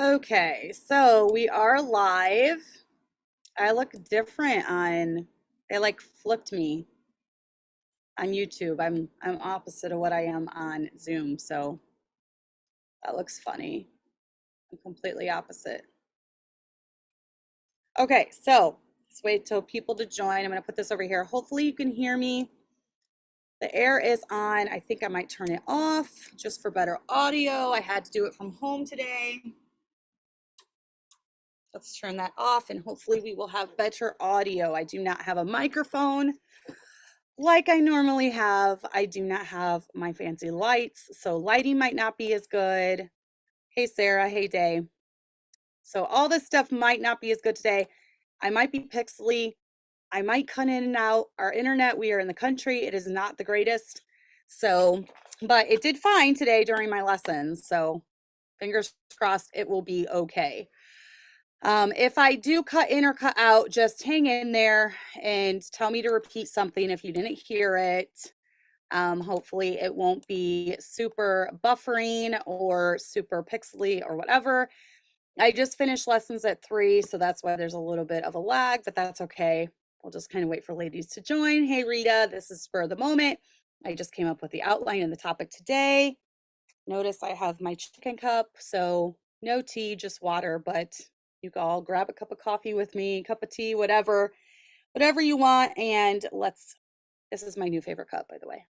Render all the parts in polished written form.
Okay, so we are live. I look different on, they like flipped me on YouTube. I'm opposite of what I am on Zoom, so that looks funny. I'm completely opposite. Okay, so let's wait till people to join. I'm gonna put this over here. Hopefully you can hear me. The air is on. I think I might turn it off just for better audio. I had to do it from home today. Let's turn that off and hopefully we will have better audio. I do not have a microphone like I normally have. I do not have my fancy lights, so lighting might not be as good. Hey, Sarah. Hey, Day. So all this stuff might not be as good today. I might be pixely. I might cut in and out. Our internet, we are in the country. It is not the greatest. So, but it did fine today during my lessons. So fingers crossed it will be okay. If I do cut in or cut out, just hang in there and tell me to repeat something if you didn't hear it. Hopefully it won't be super buffering or super pixely or whatever. I just finished lessons at 3, so that's why there's a little bit of a lag, but that's okay. We'll just kind of wait for ladies to join. Hey, Rita, this is spur of the moment. I just came up with the outline and the topic today. Notice I have my chicken cup, so no tea, just water, but you can all grab a cup of coffee with me, cup of tea, whatever you want. And this is my new favorite cup, by the way.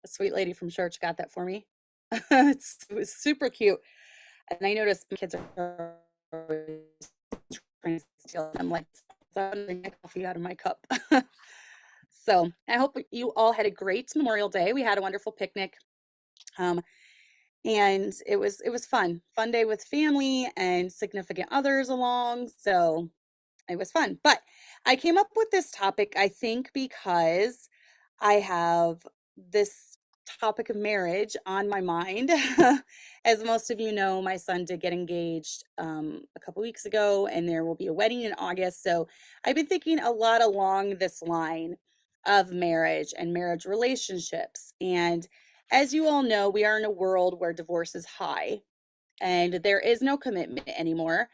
A sweet lady from church got that for me. It was super cute. And I noticed my kids are trying to steal it. I'm like, I'm drinking coffee out of my cup. So I hope you all had a great Memorial Day. We had a wonderful picnic. And it was fun day with family and significant others along. So it was fun. But I came up with this topic, I think, because I have this topic of marriage on my mind. As most of you know, my son did get engaged a couple weeks ago, and there will be a wedding in August. So I've been thinking a lot along this line of marriage and marriage relationships. And as you all know, we are in a world where divorce is high and there is no commitment anymore.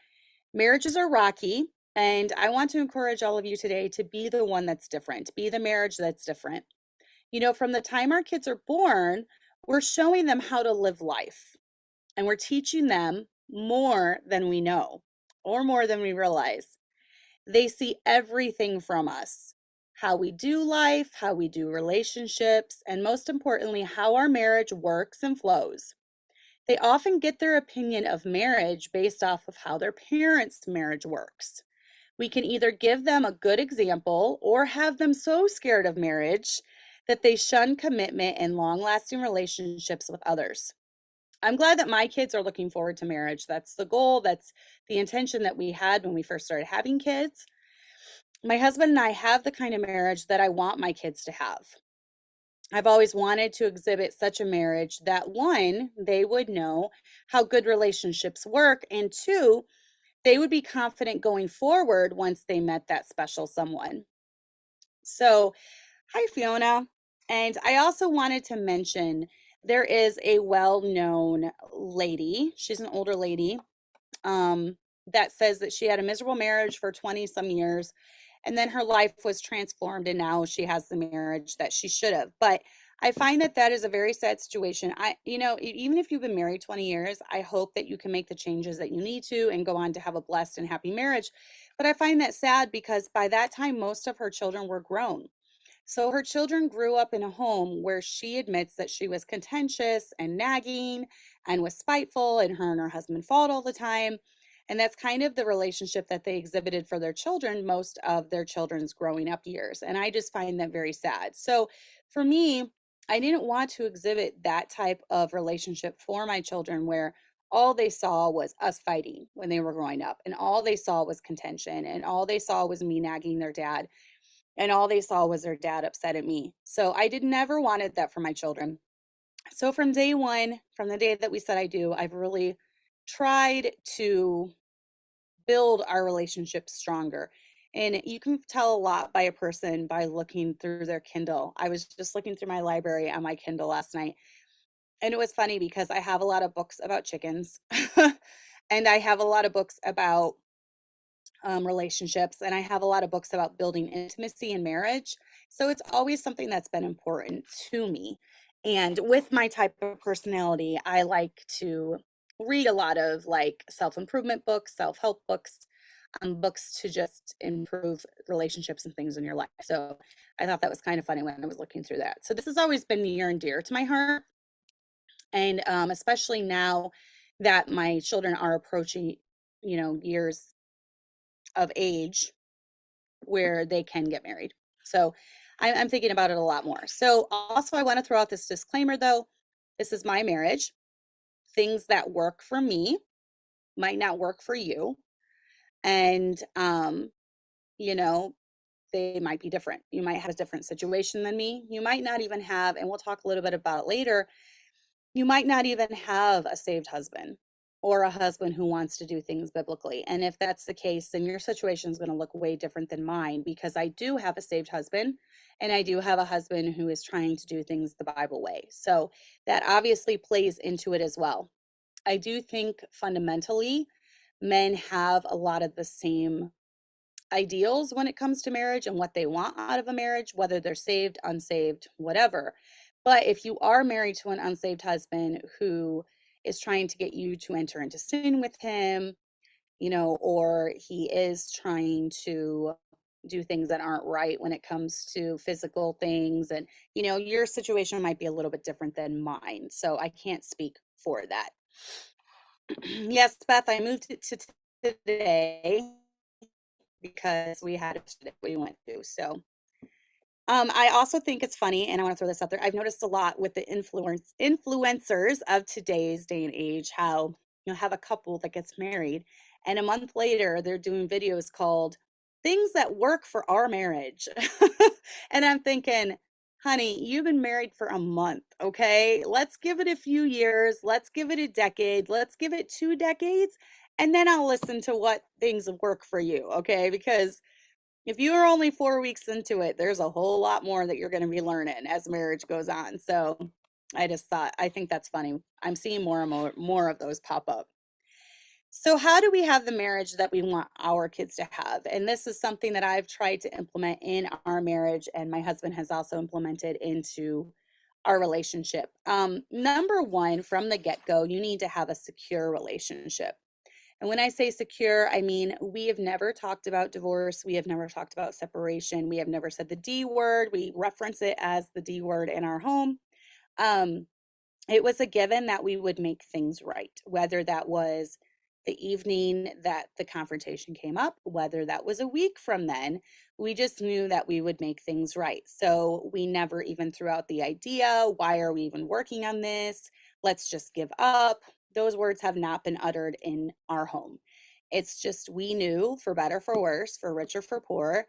Marriages are rocky. And I want to encourage all of you today to be the one that's different, be the marriage that's different. You know, from the time our kids are born, we're showing them how to live life and we're teaching them more than we know or more than we realize. They see everything from us, how we do life, how we do relationships, and most importantly, how our marriage works and flows. They often get their opinion of marriage based off of how their parents' marriage works. We can either give them a good example or have them so scared of marriage that they shun commitment and long-lasting relationships with others. I'm glad that my kids are looking forward to marriage. That's the goal. That's the intention that we had when we first started having kids. My husband and I have the kind of marriage that I want my kids to have. I've always wanted to exhibit such a marriage that, one, they would know how good relationships work, and two, they would be confident going forward once they met that special someone. So, hi, Fiona. And I also wanted to mention there is a well-known lady. She's an older lady that says that she had a miserable marriage for 20 some years. And then her life was transformed and now she has the marriage that she should have. But I find that that is a very sad situation. Even if you've been married 20 years, I hope that you can make the changes that you need to and go on to have a blessed and happy marriage. But I find that sad because by that time, most of her children were grown. So her children grew up in a home where she admits that she was contentious and nagging and was spiteful, and her husband fought all the time. And that's kind of the relationship that they exhibited for their children most of their children's growing up years. And I just find that very sad. So for me, I didn't want to exhibit that type of relationship for my children where all they saw was us fighting when they were growing up, and all they saw was contention, and all they saw was me nagging their dad, and all they saw was their dad upset at me. So I did never wanted that for my children. So from day one, from the day that we said I do, I've really tried to build our relationship stronger. And you can tell a lot by a person by looking through their Kindle. I was just looking through my library on my Kindle last night. And it was funny because I have a lot of books about chickens. And I have a lot of books about relationships, and I have a lot of books about building intimacy in marriage. So it's always something that's been important to me. And with my type of personality, I like to read a lot of like self improvement books, self help books, books to just improve relationships and things in your life. So I thought that was kind of funny when I was looking through that. So this has always been near and dear to my heart. And especially now that my children are approaching, years of age where they can get married. So I'm thinking about it a lot more. So also, I want to throw out this disclaimer though. This is my marriage. Things that work for me might not work for you. And, you know, they might be different. You might have a different situation than me. You might not even have, and we'll talk a little bit about it later, you might not even have a saved husband or a husband who wants to do things biblically. And if that's the case, then your situation is going to look way different than mine because I do have a saved husband and I do have a husband who is trying to do things the Bible way. So that obviously plays into it as well. I do think fundamentally men have a lot of the same ideals when it comes to marriage and what they want out of a marriage, whether they're saved, unsaved, whatever. But if you are married to an unsaved husband who is trying to get you to enter into sin with him, or he is trying to do things that aren't right when it comes to physical things, and, your situation might be a little bit different than mine. So I can't speak for that. Yes, Beth, I moved it to today because we had a that we went to. So I also think it's funny, and I want to throw this out there. I've noticed a lot with the influencers of today's day and age how you'll have a couple that gets married, and a month later they're doing videos called "Things That Work for Our Marriage," and I'm thinking, honey, you've been married for a month, okay? Let's give it a few years. Let's give it a decade. Let's give it 2 decades, and then I'll listen to what things work for you, okay? Because if you are only 4 weeks into it, there's a whole lot more that you're gonna be learning as marriage goes on. So, I think that's funny. I'm seeing more and more of those pop up. So how do we have the marriage that we want our kids to have? And this is something that I've tried to implement in our marriage, and my husband has also implemented into our relationship. Number one, from the get-go, you need to have a secure relationship. And when I say secure, I mean we have never talked about divorce. We have never talked about separation. We have never said the D word. We reference it as the D word in our home. Um, it was a given that we would make things right, whether that was the evening that the confrontation came up, whether that was a week from then. We just knew that we would make things right. So we never even threw out the idea, why are we even working on this? Let's just give up. Those words have not been uttered in our home. It's just we knew, for better, for worse, for richer, for poor,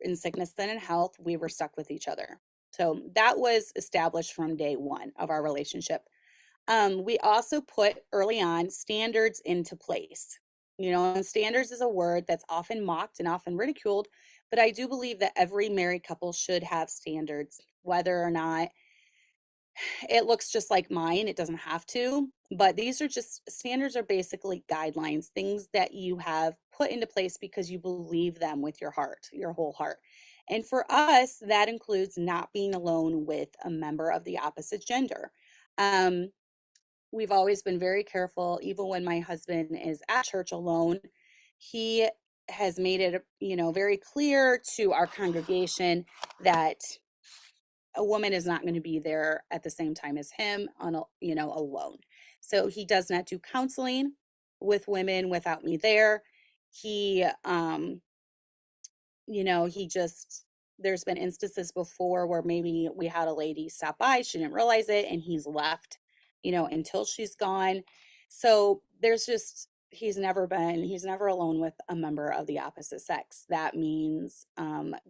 in sickness and in health, we were stuck with each other. So that was established from day one of our relationship. We also put early on standards into place. And standards is a word that's often mocked and often ridiculed, but I do believe that every married couple should have standards, whether or not it looks just like mine. It doesn't have to, but these are just standards are basically guidelines, things that you have put into place because you believe them with your heart, your whole heart. And for us, that includes not being alone with a member of the opposite gender. Um, we've always been very careful, even when my husband is at church alone, he has made it, very clear to our congregation that a woman is not going to be there at the same time as him alone. So he does not do counseling with women without me there. He he just there's been instances before where maybe we had a lady stop by, she didn't realize it, and he's left, until she's gone. So he's never alone with a member of the opposite sex. That means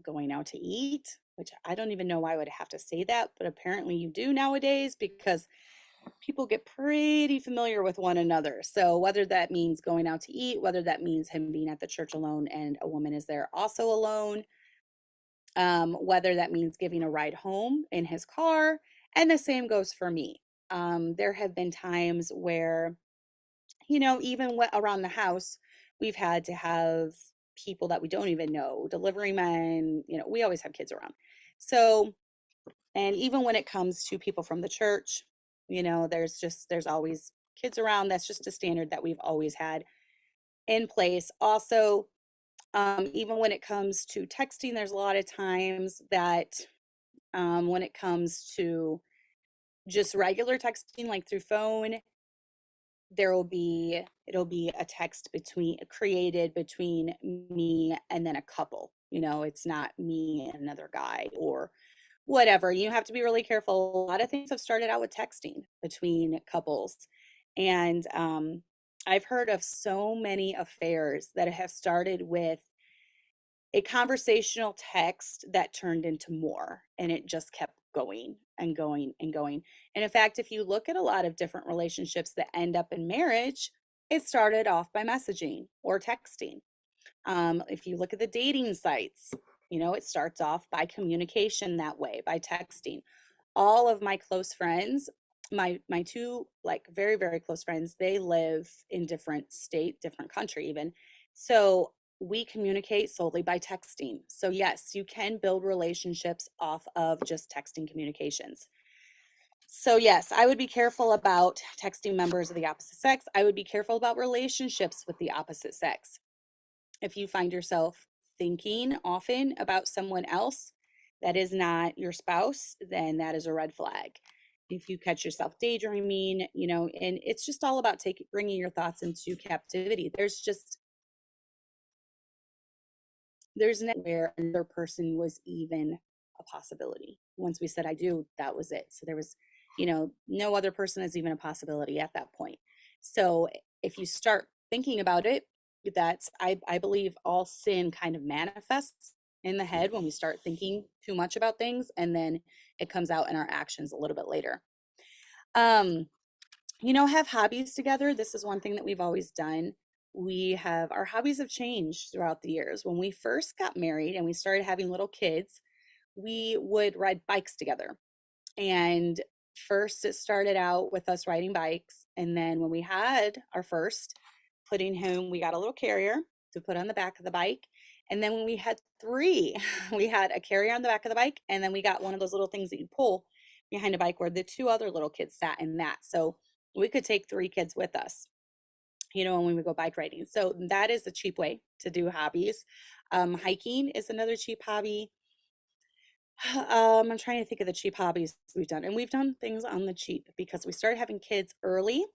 going out to eat, which I don't even know why I would have to say that, but apparently you do nowadays because people get pretty familiar with one another. So whether that means going out to eat, whether that means him being at the church alone and a woman is there also alone, whether that means giving a ride home in his car, and the same goes for me. There have been times where even around the house, we've had to have people that we don't even know, delivery men, we always have kids around. So, and even when it comes to people from the church, there's always kids around. That's just a standard that we've always had in place. Also, even when it comes to texting, there's a lot of times that when it comes to just regular texting, like through phone, it'll be a text created between me and then a couple. It's not me and another guy or whatever. You have to be really careful. A lot of things have started out with texting between couples. And I've heard of so many affairs that have started with a conversational text that turned into more, and it just kept going and going and going. And in fact, if you look at a lot of different relationships that end up in marriage, it started off by messaging or texting. If you look at the dating sites, it starts off by communication that way, by texting. All of my close friends, my two like very, very close friends, they live in different state, different country even. So we communicate solely by texting. So yes, you can build relationships off of just texting communications. So yes, I would be careful about texting members of the opposite sex. I would be careful about relationships with the opposite sex. If you find yourself thinking often about someone else that is not your spouse, then that is a red flag. If you catch yourself daydreaming, and it's just all about bringing your thoughts into captivity. There's no where another person was even a possibility. Once we said I do, that was it. So there was, no other person is even a possibility at that point. So if you start thinking about it, I believe all sin kind of manifests in the head when we start thinking too much about things, and then it comes out in our actions a little bit later. Um, have hobbies together. This is one thing that we've always done. Our hobbies have changed throughout the years. When we first got married and we started having little kids, we would ride bikes together. And first it started out with us riding bikes. And then when we had our first, we got a little carrier to put on the back of the bike. And then when we had three, we had a carrier on the back of the bike. And then we got one of those little things that you pull behind a bike where the two other little kids sat in that. So we could take three kids with us, when we would go bike riding. So that is a cheap way to do hobbies. Hiking is another cheap hobby. I'm trying to think of the cheap hobbies we've done. And we've done things on the cheap because we started having kids early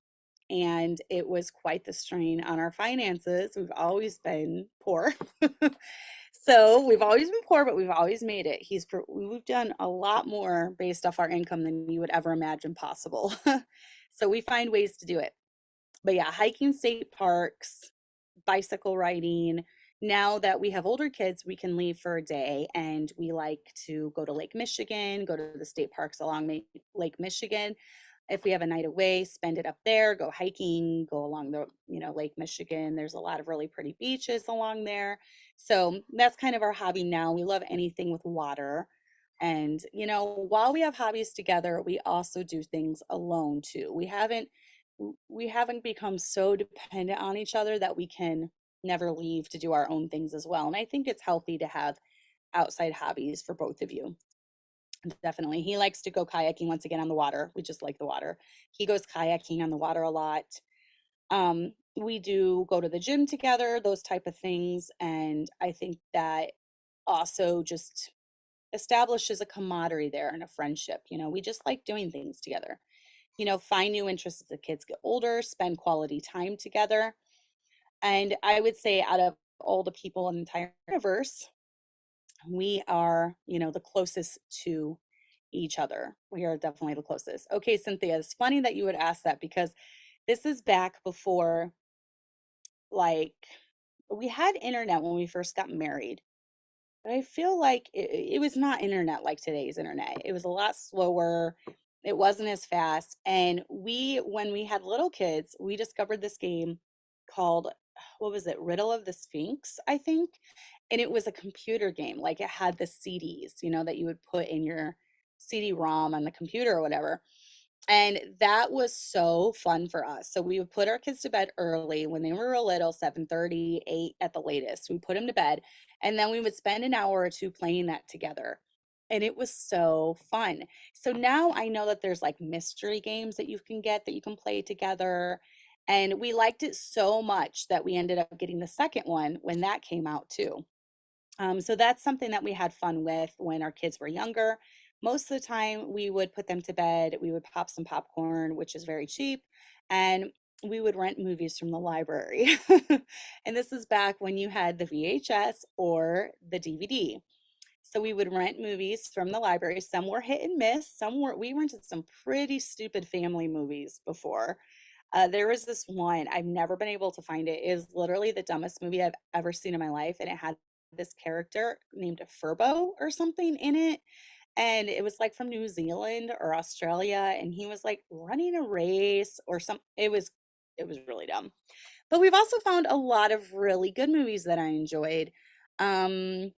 and it was quite the strain on our finances. We've always been poor. So we've always been poor, but we've always made it. We've done a lot more based off our income than you would ever imagine possible. So we find ways to do it. But yeah, hiking state parks, bicycle riding. Now that we have older kids, we can leave for a day and we like to go to Lake Michigan, go to the state parks along Lake Michigan. If we have a night away, spend it up there, go hiking, go along the, Lake Michigan. There's a lot of really pretty beaches along there. So that's kind of our hobby now. We love anything with water. And, while we have hobbies together, we also do things alone too. We haven't become so dependent on each other that we can never leave to do our own things as well. And I think it's healthy to have outside hobbies for both of you. Definitely. He likes to go kayaking once again on the water. We just like the water. He goes kayaking on the water a lot. We do go to the gym together, those type of things. And I think that also just establishes a camaraderie there and a friendship. We just like doing things together. Find new interests as the kids get older, spend quality time together. And I would say out of all the people in the entire universe, we are, the closest to each other. We are definitely the closest. Okay, Cynthia, it's funny that you would ask that because this is back before, like, we had internet when we first got married. But I feel like it was not internet like today's internet. It was a lot slower. It wasn't as fast. And when we had little kids, we discovered this game called, what was it? Riddle of the Sphinx, I think. And it was a computer game. Like it had the CDs, that you would put in your CD-ROM on the computer or whatever. And that was so fun for us. So we would put our kids to bed early when they were real little, 7:30, 8 at the latest. We put them to bed, and then we would spend an hour or two playing that together. And it was so fun. So now I know that there's like mystery games that you can get that you can play together. And we liked it so much that we ended up getting the second one when that came out too. So that's something that we had fun with when our kids were younger. Most of the time, we would put them to bed, we would pop some popcorn, which is very cheap, and we would rent movies from the library. And this is back when you had the VHS or the DVD. So we would rent movies from the library. Some were hit and miss, we rented some pretty stupid family movies before. There was this one, I've never been able to find it. It is literally the dumbest movie I've ever seen in my life, and it had this character named Furbo or something in it, and it was, like, from New Zealand or Australia, and he was, like, running a race or some it was really dumb. But we've also found a lot of really good movies that I enjoyed. Um,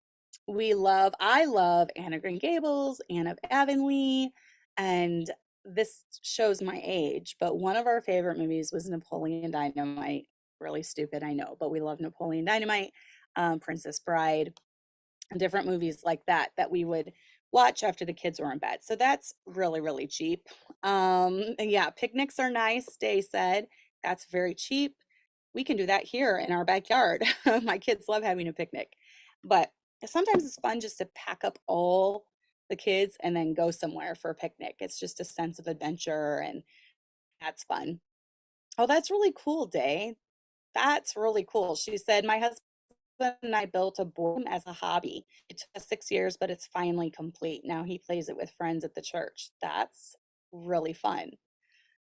I love Anna Green Gables, Anne of Avonlea, and this shows my age, but one of our favorite movies was Napoleon Dynamite. Really stupid, I know, but we love Napoleon Dynamite, Princess Bride, and different movies like that that we would watch after the kids were in bed. So that's really, really cheap. And yeah, picnics are nice, Day said. That's very cheap. We can do that here in our backyard. My kids love having a picnic. But sometimes it's fun just to pack up all the kids and then go somewhere for a picnic. It's just a sense of adventure and that's fun. Oh, that's really cool, Day. That's really cool. She said, my husband and I built a board game as a hobby. It took us 6 years, but it's finally complete. Now he plays it with friends at the church. That's really fun.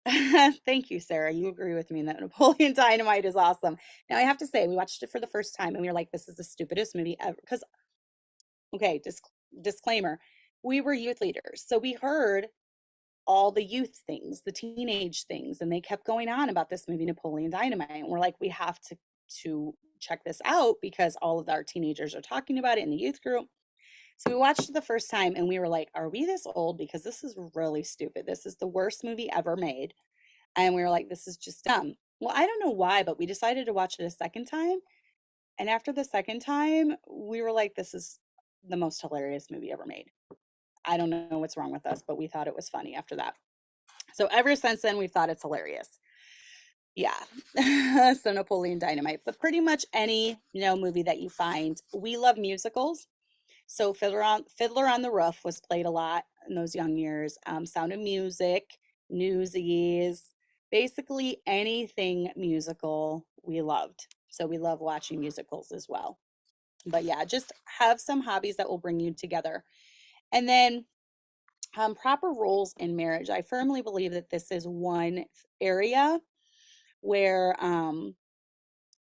Thank you, Sarah. You agree with me that Napoleon Dynamite is awesome. Now, I have to say, we watched it for the first time and we were like, this is the stupidest movie ever. Because, okay, disclaimer, we were youth leaders. So we heard all the youth things, the teenage things, and they kept going on about this movie Napoleon Dynamite. And we're like, we have to check this out because all of our teenagers are talking about it in the youth group. So we watched it the first time and we were like, are we this old? Because this is really stupid. This is the worst movie ever made. And we were like, this is just dumb. Well, I don't know why, but we decided to watch it a second time. And after the second time, we were like, this is the most hilarious movie ever made. I don't know what's wrong with us, but we thought it was funny after that. So ever since then, we've thought it's hilarious. Yeah. So Napoleon Dynamite, but pretty much any, movie that you find. We love musicals. So Fiddler on the Roof was played a lot in those young years. Sound of Music, Newsies, basically anything musical we loved. So we love watching musicals as well. But yeah, just have some hobbies that will bring you together. And then proper roles in marriage. I firmly believe that this is one area where,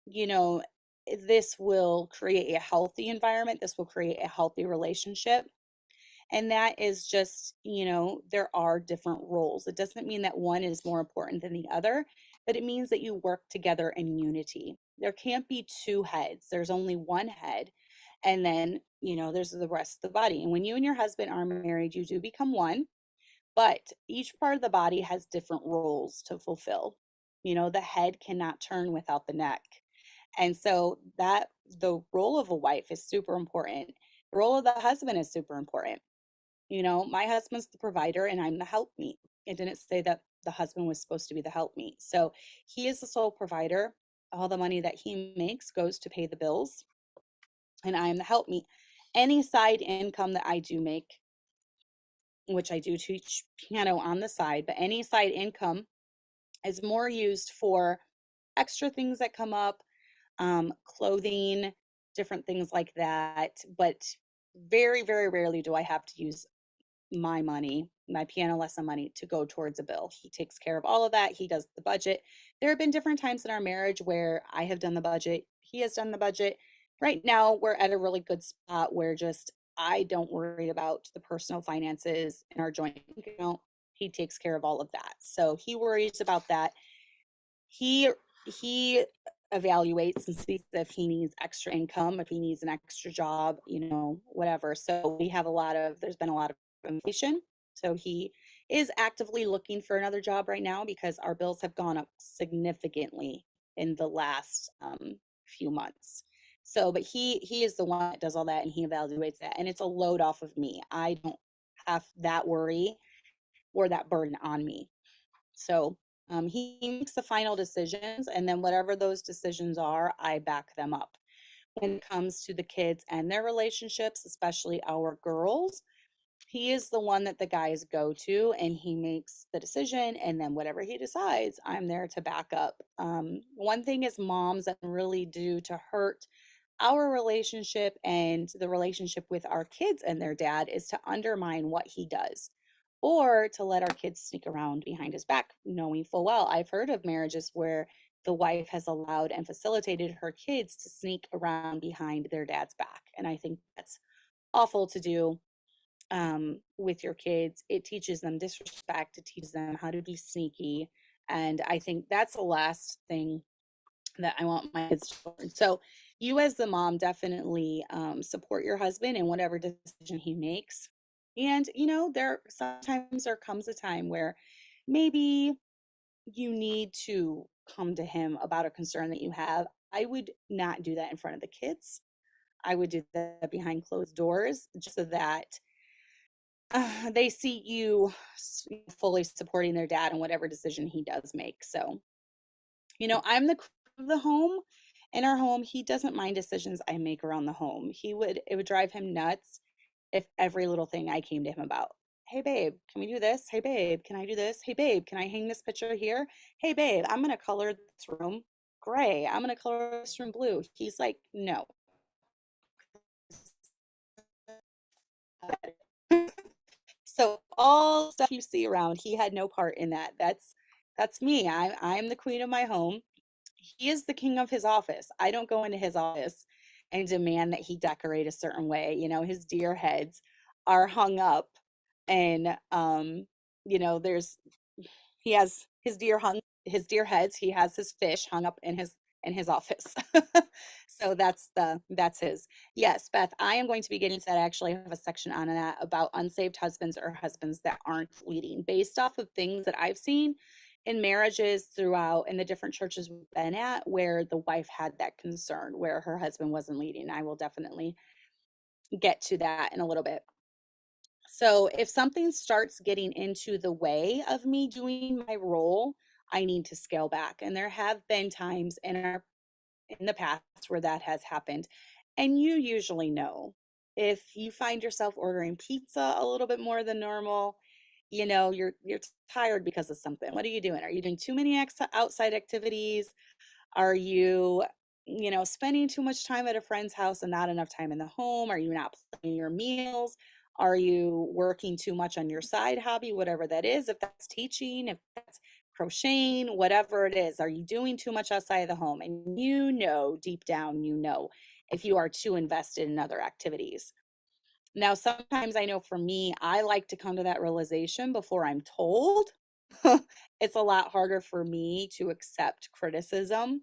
you know, this will create a healthy environment. This will create a healthy relationship. And that is just, there are different roles. It doesn't mean that one is more important than the other, but it means that you work together in unity. There can't be two heads, there's only one head. And then, there's the rest of the body. And when you and your husband are married, you do become one, but each part of the body has different roles to fulfill. The head cannot turn without the neck. And so that the role of a wife is super important. The role of the husband is super important. My husband's the provider and I'm the helpmeet. It didn't say that the husband was supposed to be the helpmeet. So he is the sole provider. All the money that he makes goes to pay the bills, and I am the helpmeet. Any side income that I do make, which I do teach piano on the side, but any side income is more used for extra things that come up, clothing, different things like that. But very, very rarely do I have to use my money, my piano lesson money, to go towards a bill. He takes care of all of that. He does the budget. There have been different times in our marriage where I have done the budget, he has done the budget. Right now, we're at a really good spot where just I don't worry about the personal finances in our joint account. He takes care of all of that. So he worries about that. He he evaluates and sees if he needs extra income, if he needs an extra job, whatever. So there's been a lot of inflation. So he is actively looking for another job right now because our bills have gone up significantly in the last few months. So, but he is the one that does all that and he evaluates that, and it's a load off of me. I don't have that worry or that burden on me. So he makes the final decisions, and then whatever those decisions are, I back them up. When it comes to the kids and their relationships, especially our girls, he is the one that the guys go to, and he makes the decision. And then whatever he decides, I'm there to back up. One thing is moms that really do to hurt our relationship and the relationship with our kids and their dad is to undermine what he does or to let our kids sneak around behind his back, knowing full well I've heard of marriages where the wife has allowed and facilitated her kids to sneak around behind their dad's back. And I think that's awful to do with your kids. It teaches them disrespect, it teaches them how to be sneaky. And I think that's the last thing that I want my kids to learn. So, you as the mom definitely support your husband in whatever decision he makes. And, there sometimes there comes a time where maybe you need to come to him about a concern that you have. I would not do that in front of the kids. I would do that behind closed doors just so that they see you fully supporting their dad in whatever decision he does make. So, I'm the queen of the home. In our home, he doesn't mind decisions I make around the home. It would drive him nuts if every little thing I came to him about. Hey babe, can we do this? Hey babe, can I do this? Hey babe, can I hang this picture here? Hey babe, I'm gonna color this room gray. I'm gonna color this room blue. He's like, no. So all stuff you see around, he had no part in that. That's me. I'm the queen of my home. He is the king of his office. I don't go into his office and demand that he decorate a certain way. His deer heads are hung up, and there's he has his deer heads, he has his fish hung up in his office. So that's his. Yes, Beth, I am going to be getting to that. I actually have a section on that about unsaved husbands or husbands that aren't leading based off of things that I've seen in marriages throughout in the different churches we've been at where the wife had that concern where her husband wasn't leading. I will definitely get to that in a little bit. So if something starts getting into the way of me doing my role, I need to scale back. And there have been times in the past where that has happened. And you usually know if you find yourself ordering pizza a little bit more than normal, you're tired because of something. What are you doing? Are you doing too many outside activities? Are you, spending too much time at a friend's house and not enough time in the home? Are you not planning your meals? Are you working too much on your side hobby, whatever that is? If that's teaching, if that's crocheting, whatever it is, are you doing too much outside of the home? And deep down, if you are too invested in other activities. Now, sometimes I know for me, I like to come to that realization before I'm told. It's a lot harder for me to accept criticism.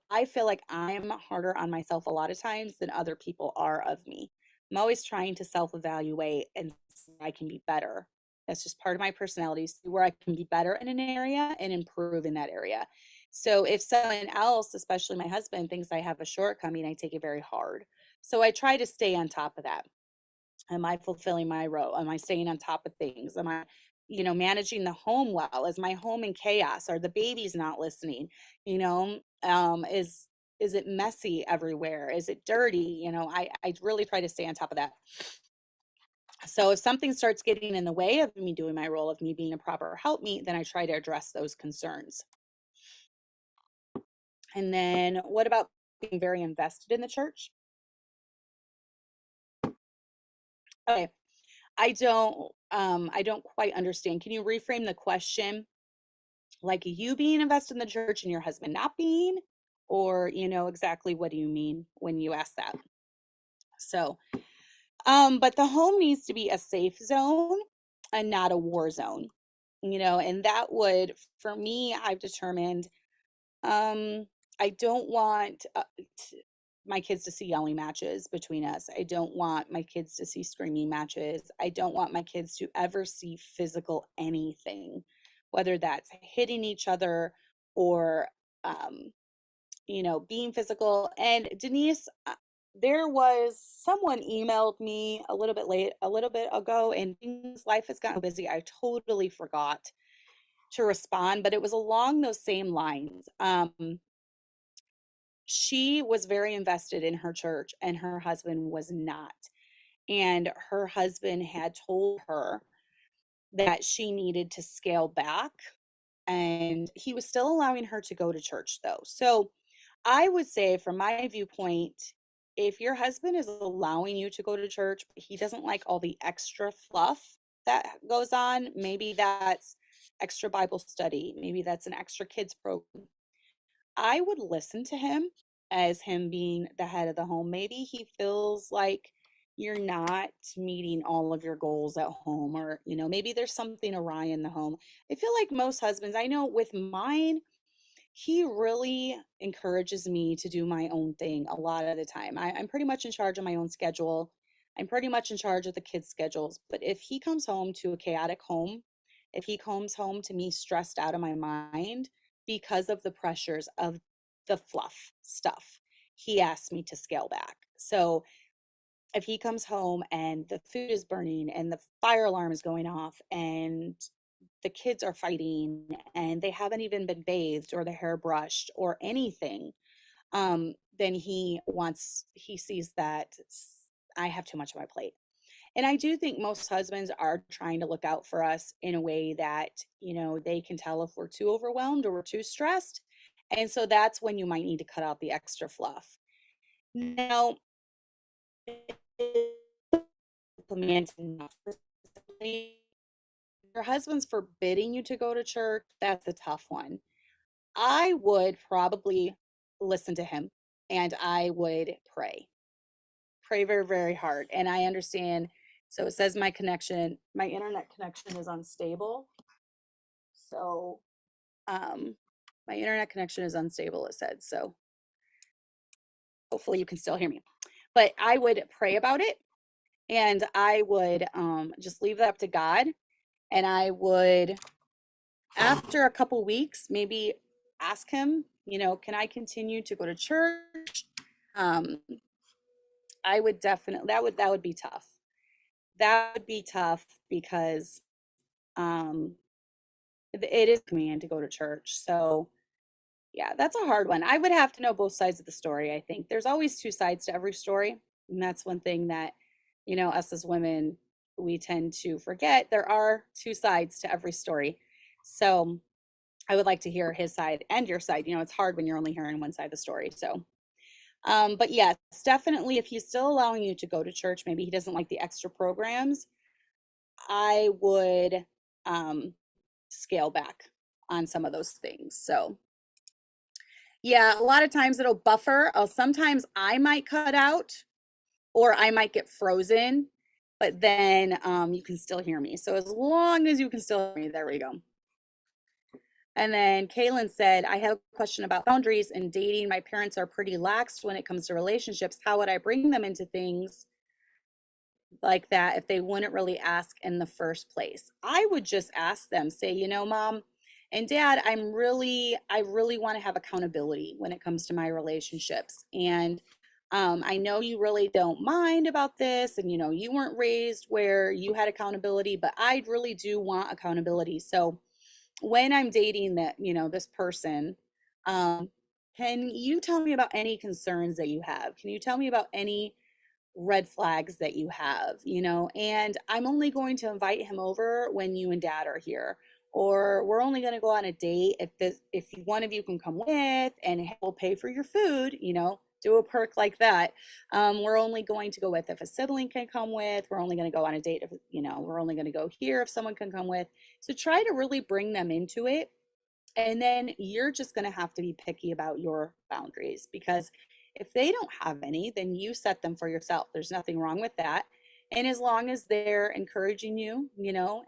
I feel like I'm harder on myself a lot of times than other people are of me. I'm always trying to self evaluate and see where I can be better. That's just part of my personality, see where I can be better in an area and improve in that area. So if someone else, especially my husband, thinks I have a shortcoming, I take it very hard. So I try to stay on top of that. Am I fulfilling my role? Am I staying on top of things? Am I, managing the home well? Is my home in chaos? Are the babies not listening? Is it messy everywhere? Is it dirty? I really try to stay on top of that. So if something starts getting in the way of me doing my role, of me being a proper helpmeet, then I try to address those concerns. And then what about being very invested in the church? Okay. I don't quite understand. Can you reframe the question? Like you being invested in the church and your husband not being? Or, exactly what do you mean when you ask that? So, but the home needs to be a safe zone and not a war zone, and that would, for me, I've determined, I don't want my kids to see yelling matches between us. I don't want my kids to see screaming matches. I don't want my kids to ever see physical anything, whether that's hitting each other or, um, being physical. And Denise, there was someone emailed me a little bit ago, and life has gotten busy. I totally forgot to respond, but it was along those same lines. She was very invested in her church, and her husband was not. And her husband had told her that she needed to scale back, and he was still allowing her to go to church though. So I would say, from my viewpoint, if your husband is allowing you to go to church, but he doesn't like all the extra fluff that goes on, maybe that's extra Bible study, maybe that's an extra kids program, I would listen to him as him being the head of the home. Maybe he feels like you're not meeting all of your goals at home, or, maybe there's something awry in the home. I feel like most husbands, I know with mine, he really encourages me to do my own thing a lot of the time. I'm pretty much in charge of my own schedule. I'm pretty much in charge of the kids' schedules. But if he comes home to a chaotic home, if he comes home to me stressed out of my mind because of the pressures of the fluff stuff, he asks me to scale back. So if he comes home and the food is burning and the fire alarm is going off and the kids are fighting and they haven't even been bathed or their hair brushed or anything, then he sees that I have too much on my plate. And I do think most husbands are trying to look out for us in a way that, they can tell if we're too overwhelmed or we're too stressed. And so that's when you might need to cut out the extra fluff. Now, your husband's forbidding you to go to church, that's a tough one. I would probably listen to him, and I would pray. Pray very, very hard. And I understand. So it says my internet connection is unstable. So um my internet connection is unstable, it said. So hopefully you can still hear me. But I would pray about it, and I would just leave that up to God. And I would, after a couple weeks, maybe ask him, can I continue to go to church? Um, I would definitely, that would be tough. That would be tough because um, it is a command to go to church. So yeah, that's a hard one. I would have to know both sides of the story. I think there's always two sides to every story, and that's one thing that, us as women, we tend to forget. There are two sides to every story. So I would like to hear his side and your side. It's hard when you're only hearing one side of the story. So, but yes, definitely, if he's still allowing you to go to church, maybe he doesn't like the extra programs, I would scale back on some of those things. So, yeah, a lot of times it'll buffer. Sometimes I might cut out or I might get frozen, but then you can still hear me. So as long as you can still hear me, there we go. And then Kaylin said, I have a question about boundaries in dating. My parents are pretty lax when it comes to relationships. How would I bring them into things like that if they wouldn't really ask in the first place? I would just ask them, say, Mom and Dad, I really want to have accountability when it comes to my relationships. And I know you really don't mind about this, and you weren't raised where you had accountability, but I really do want accountability. So when I'm dating this person, um, can you tell me about any concerns that you have? Can you tell me about any red flags that you have, and I'm only going to invite him over when you and Dad are here, or we're only going to go on a date if one of you can come with, and we'll pay for your food, do a perk like that. We're only going to go with if a sibling can come with. We're only going to go on a date if, we're only going to go here if someone can come with. So try to really bring them into it. And then you're just going to have to be picky about your boundaries, because if they don't have any, then you set them for yourself. There's nothing wrong with that. And as long as they're encouraging you,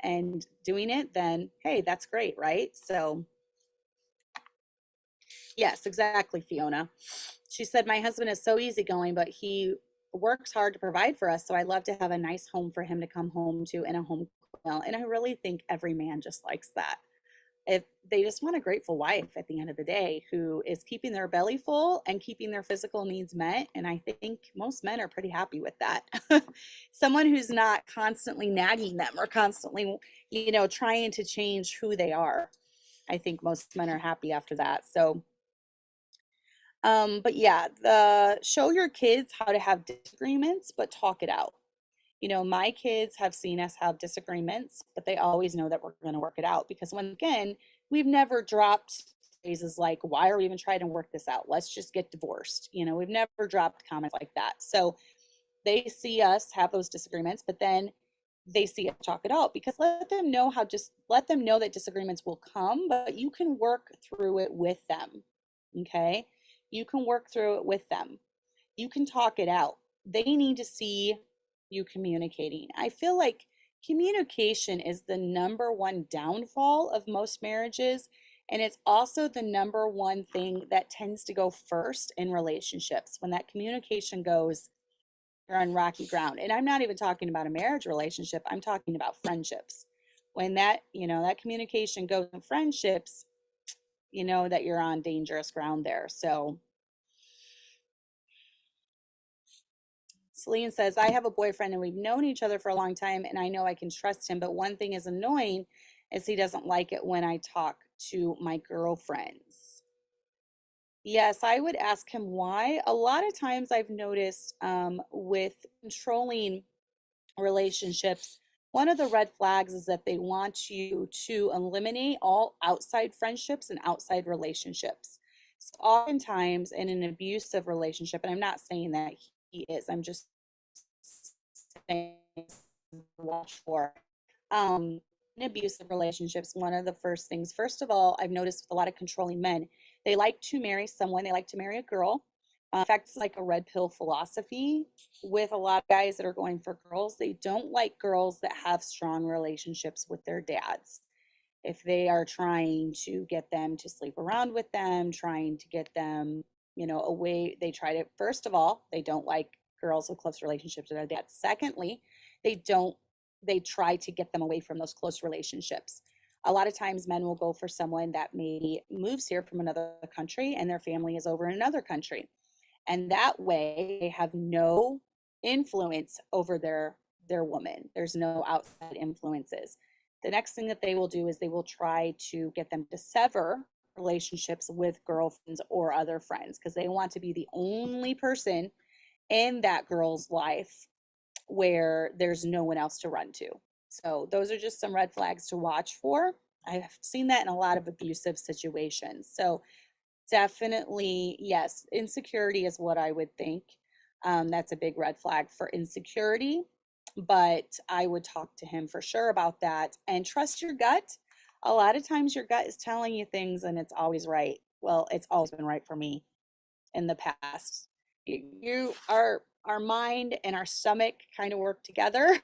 and doing it, then hey, that's great, right? So Yes, exactly, Fiona. She said, my husband is so easygoing, but he works hard to provide for us. So I love to have a nice home for him to come home to and a home meal. And I really think every man just likes that. If they just want a grateful wife at the end of the day who is keeping their belly full and keeping their physical needs met. And I think most men are pretty happy with that. Someone who's not constantly nagging them or constantly, trying to change who they are. I think most men are happy after that. So, but yeah, the show your kids how to have disagreements, but talk it out. My kids have seen us have disagreements, but they always know that we're going to work it out because, once again, we've never dropped phrases like, why are we even trying to work this out? Let's just get divorced. We've never dropped comments like that. So they see us have those disagreements, but then they see us talk it out because let them know that disagreements will come, but you can work through it with them. Okay. You can work through it with them. You can talk it out. They need to see you communicating. I feel like communication is the number one downfall of most marriages. And it's also the number one thing that tends to go first in relationships. When that communication goes, you're on rocky ground. And I'm not even talking about a marriage relationship, I'm talking about friendships. When that communication goes in friendships, you know that you're on dangerous ground there. So Celine says, I have a boyfriend and we've known each other for a long time and I know I can trust him. But one thing is annoying is he doesn't like it when I talk to my girlfriends. Yes, I would ask him why. A lot of times I've noticed with controlling relationships, one of the red flags is that they want you to eliminate all outside friendships and outside relationships. So oftentimes in an abusive relationship, and I'm not saying that he is, I'm just saying watch for. In abusive relationships, one of the first things, first of all, I've noticed with a lot of controlling men, they like to marry someone, they like to marry a girl. In fact, it's like a red pill philosophy with a lot of guys that are going for girls. They don't like girls that have strong relationships with their dads. If they are trying to get them to sleep around with them, trying to get them, away, they try to, first of all, they don't like girls with close relationships with their dads. Secondly, they don't, they try to get them away from those close relationships. A lot of times men will go for someone that maybe moves here from another country and their family is over in another country. And that way they have no influence over their woman. There's no outside influences. The next thing that they will do is they will try to get them to sever relationships with girlfriends or other friends because they want to be the only person in that girl's life where there's no one else to run to. So those are just some red flags to watch for. I've seen that in a lot of abusive situations. So definitely, yes, insecurity is what I would think. That's a big red flag for insecurity, but I would talk to him for sure about that and trust your gut. A lot of times your gut is telling you things and it's always right. Well, it's always been right for me in the past. Our mind and our stomach kind of work together.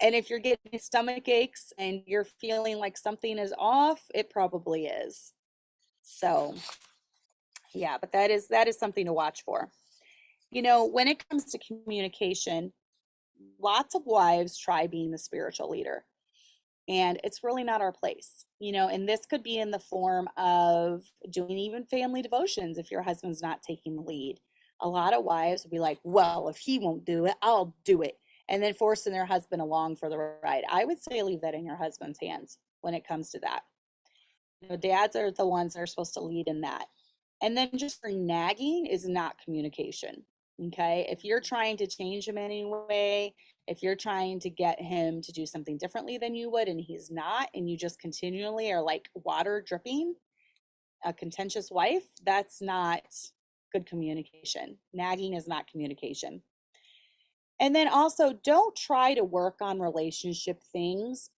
And if you're getting stomach aches and you're feeling like something is off, it probably is. So, yeah, but that is something to watch for. When it comes to communication, lots of wives try being the spiritual leader, and it's really not our place. And this could be in the form of doing even family devotions if your husband's not taking the lead. A lot of wives will be like, well, if he won't do it, I'll do it. And then forcing their husband along for the ride. I would say leave that in your husband's hands when it comes to that. Dads are the ones that are supposed to lead in that. And then just for nagging is not communication. Okay. If you're trying to change him in any way, if you're trying to get him to do something differently than you would and he's not, and you just continually are like water dripping, a contentious wife, that's not good communication. Nagging is not communication. And then also, don't try to work on relationship things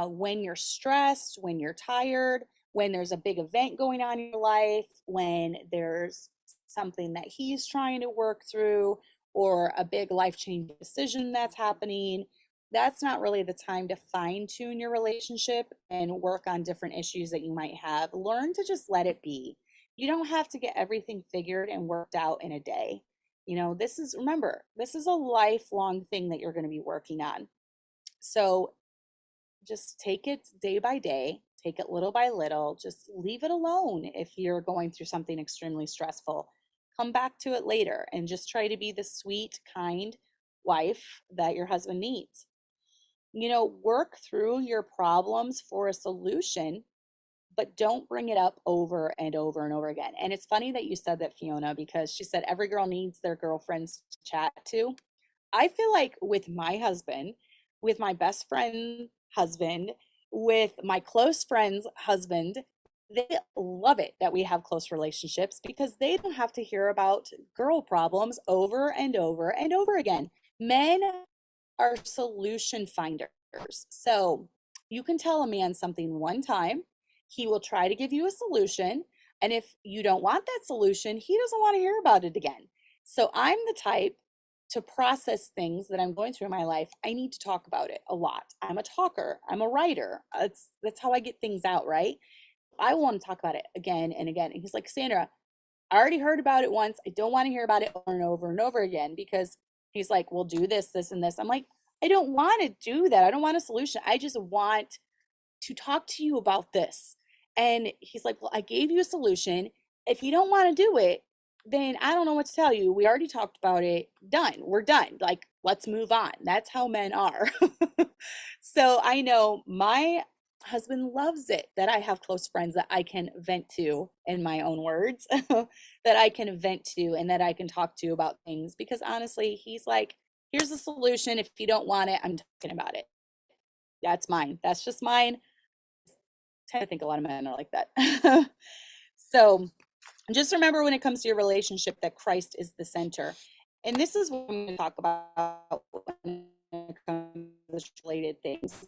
when you're stressed, when you're tired, when there's a big event going on in your life, when there's something that he's trying to work through, or a big life changing decision that's happening. That's not really the time to fine tune your relationship and work on different issues that you might have. Learn to just let it be. You don't have to get everything figured and worked out in a day. Remember, this is a lifelong thing that you're going to be working on. So just take it day by day, take it little by little, just leave it alone if you're going through something extremely stressful. Come back to it later and just try to be the sweet, kind wife that your husband needs. Work through your problems for a solution, but don't bring it up over and over and over again. And it's funny that you said that, Fiona, because she said every girl needs their girlfriends to chat to. I feel like with my husband, with my best friend husband, with my close friend's husband, they love it that we have close relationships because they don't have to hear about girl problems over and over and over again. Men are solution finders. So you can tell a man something one time, he will try to give you a solution. And if you don't want that solution, he doesn't want to hear about it again. So I'm the type to process things that I'm going through in my life. I need to talk about it a lot. I'm a talker, I'm a writer. That's how I get things out, right? I want to talk about it again and again. And he's like, Sandra, I already heard about it once. I don't want to hear about it over and over and over again, because he's like, well, do this, this, and this. I'm like, I don't want to do that. I don't want a solution. I just want to talk to you about this. And he's like, well, I gave you a solution. If you don't want to do it, then I don't know what to tell you. We already talked about it. Done. We're done. Like, let's move on. That's how men are. So I know my husband loves it that I have close friends that I can vent to, in my own words, that I can vent to and that I can talk to about things, because honestly, he's like, here's the solution. If you don't want it, I'm talking about it. That's mine. That's just mine. I think a lot of men are like that. So just remember, when it comes to your relationship, that Christ is the center. And this is what I'm going to talk about when it comes to related things.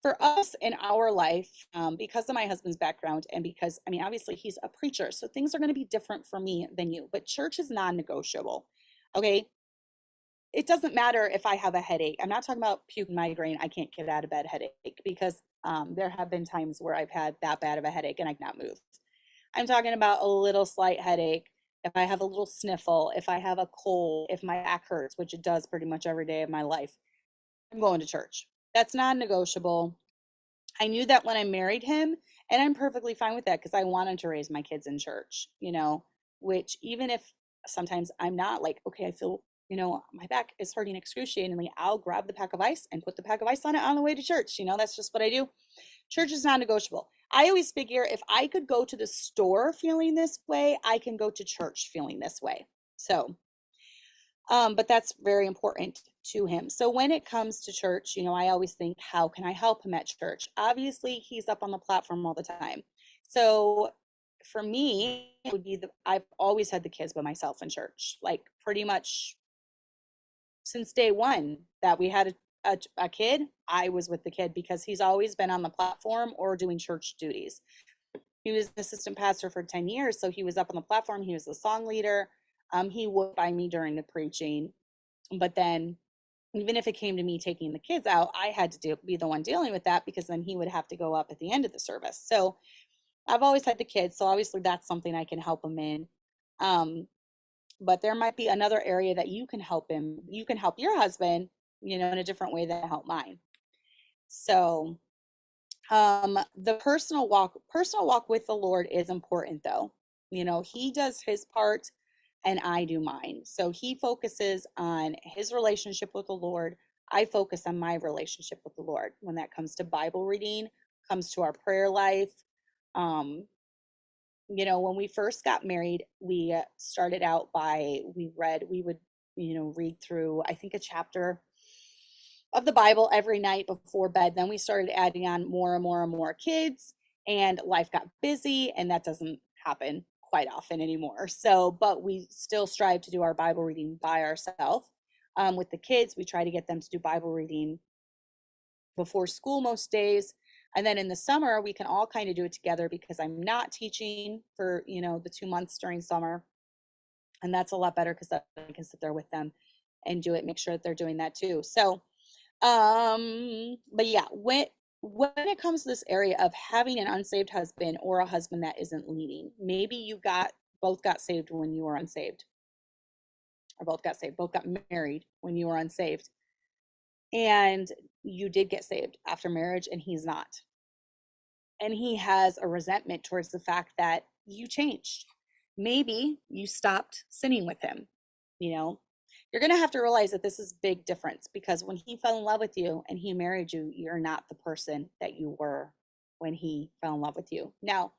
For us in our life, because of my husband's background, and because, I mean, obviously he's a preacher, so things are going to be different for me than you, but church is non-negotiable. Okay. It doesn't matter if I have a headache. I'm not talking about puke migraine, I can't get out of bed headache, because there have been times where I've had that bad of a headache and I cannot move. I'm talking about a little slight headache. If I have a little sniffle, if I have a cold, if my back hurts, which it does pretty much every day of my life, I'm going to church. That's non-negotiable. I knew that when I married him, and I'm perfectly fine with that because I wanted to raise my kids in church, which, even if sometimes I'm not, like, okay, I feel, my back is hurting excruciatingly, I'll grab the pack of ice and put the pack of ice on it on the way to church. That's just what I do. Church is non-negotiable. I always figure if I could go to the store feeling this way, I can go to church feeling this way. So, but that's very important to him. So when it comes to church, I always think, how can I help him at church? Obviously, he's up on the platform all the time. So for me, it would be I've always had the kids by myself in church, like pretty much since day one that we had a kid. I was with the kid because he's always been on the platform or doing church duties. He was an assistant pastor for 10 years, so he was up on the platform. He was the song leader. He would by me during the preaching. But then, even if it came to me taking the kids out, I had to be the one dealing with that, because then he would have to go up at the end of the service. So I've always had the kids, so obviously that's something I can help him in. But there might be another area that you can help him. You can help your husband, in a different way than I help mine. So the personal walk with the Lord is important, though. He does his part and I do mine. So he focuses on his relationship with the Lord. I focus on my relationship with the Lord when that comes to Bible reading, comes to our prayer life. When we first got married, we started out by, we would, read through, I think, a chapter of the Bible every night before bed. Then we started adding on more and more and more kids, and life got busy, and that doesn't happen quite often anymore. So, but we still strive to do our Bible reading by ourselves. With the kids, we try to get them to do Bible reading before school most days. And then in the summer, we can all kind of do it together, because I'm not teaching for, the 2 months during summer. And that's a lot better, because I can sit there with them and do it, make sure that they're doing that too. So, but yeah, when it comes to this area of having an unsaved husband or a husband that isn't leading, maybe you got both got saved when you were unsaved, or both got saved, both got married when you were unsaved, and you did get saved after marriage and he's not. And he has a resentment towards the fact that you changed. Maybe you stopped sinning with him. You know, you're going to have to realize that this is a big difference, because when he fell in love with you and he married you, you're not the person that you were when he fell in love with you. Now,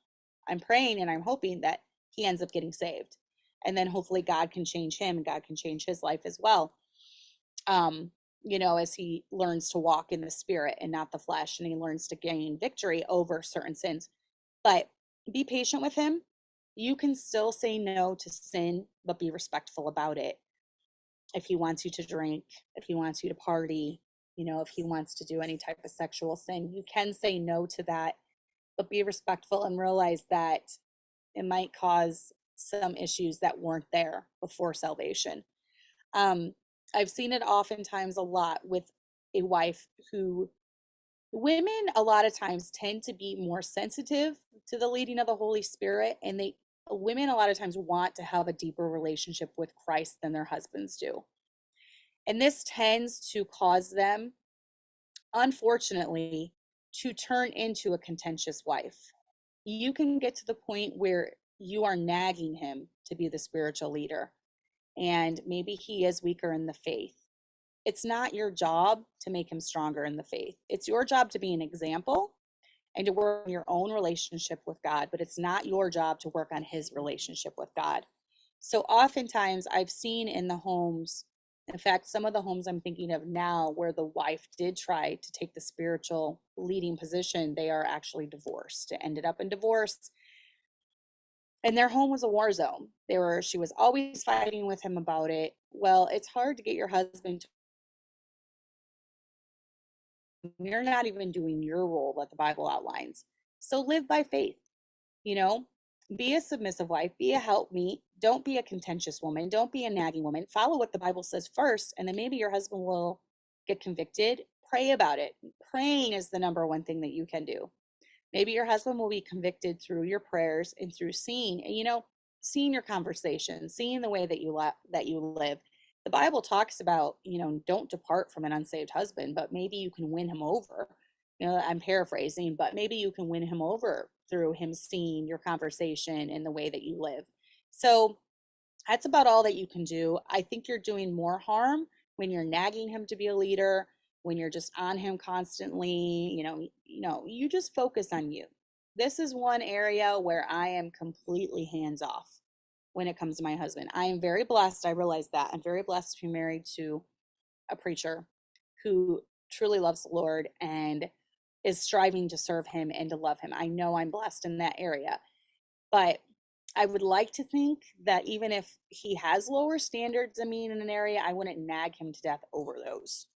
I'm praying and I'm hoping that he ends up getting saved. And then hopefully God can change him and God can change his life as well. Um, as he learns to walk in the spirit and not the flesh, and he learns to gain victory over certain sins. But be patient with him. You can still say no to sin, but be respectful about it. If he wants you to drink, if he wants you to party, if he wants to do any type of sexual sin, you can say no to that, but be respectful and realize that it might cause some issues that weren't there before salvation. Um, I've seen it oftentimes a lot with a wife who, women a lot of times tend to be more sensitive to the leading of the Holy Spirit, and women a lot of times want to have a deeper relationship with Christ than their husbands do. And this tends to cause them, unfortunately, to turn into a contentious wife. You can get to the point where you are nagging him to be the spiritual leader, and maybe he is weaker in the faith. It's not your job to make him stronger in the faith. It's your job to be an example and to work on your own relationship with God, but it's not your job to work on his relationship with God. So oftentimes I've seen in the homes, in fact, some of the homes I'm thinking of now where the wife did try to take the spiritual leading position, they are actually divorced. It ended up in divorce. And their home was a war zone. She was always fighting with him about it. Well, it's hard to get your husband to, you're not even doing your role that the Bible outlines. So live by faith, you know, be a submissive wife, be a helpmeet, don't be a contentious woman, don't be a nagging woman. Follow what the Bible says first, and then maybe your husband will get convicted. Pray about it. Praying is the number one thing that you can do. Maybe your husband will be convicted through your prayers and through seeing your conversation, seeing the way that you live. The Bible talks about, don't depart from an unsaved husband, but maybe you can win him over. I'm paraphrasing, but maybe you can win him over through him seeing your conversation and the way that you live. So that's about all that you can do. I think you're doing more harm when you're nagging him to be a leader, when you're just on him constantly. You just focus on you. This is one area where I am completely hands off when it comes to my husband. I am very blessed. I realize that. I'm very blessed to be married to a preacher who truly loves the Lord and is striving to serve him and to love him. I know I'm blessed in that area. But I would like to think that even if he has lower standards than me in an area, I wouldn't nag him to death over those.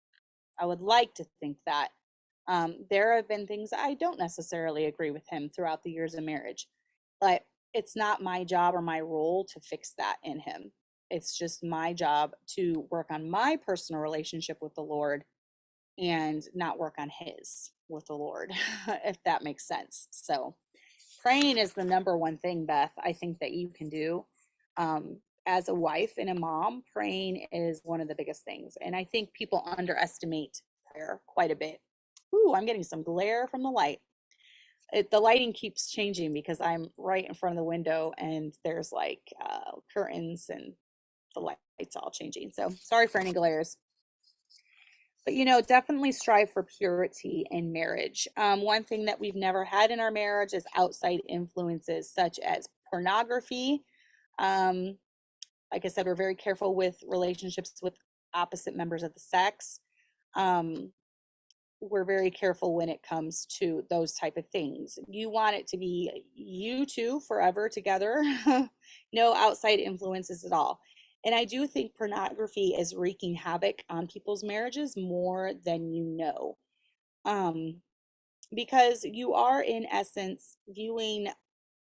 I would like to think that. There have been things I don't necessarily agree with him throughout the years of marriage, but it's not my job or my role to fix that in him. It's just my job to work on my personal relationship with the Lord and not work on his with the Lord, if that makes sense. So, praying is the number one thing, Beth, I think that you can do. As a wife and a mom, praying is one of the biggest things. And I think people underestimate prayer quite a bit. Ooh, I'm getting some glare from the light. The lighting keeps changing because I'm right in front of the window and there's like curtains and the light's all changing. So sorry for any glares. But definitely strive for purity in marriage. One thing that we've never had in our marriage is outside influences such as pornography. Um, like I said, we're very careful with relationships with opposite members of the sex. Um, we're very careful when it comes to those type of things. You want it to be you two forever together, no outside influences at all. And I do think pornography is wreaking havoc on people's marriages more than you know. Um, because you are, in essence, viewing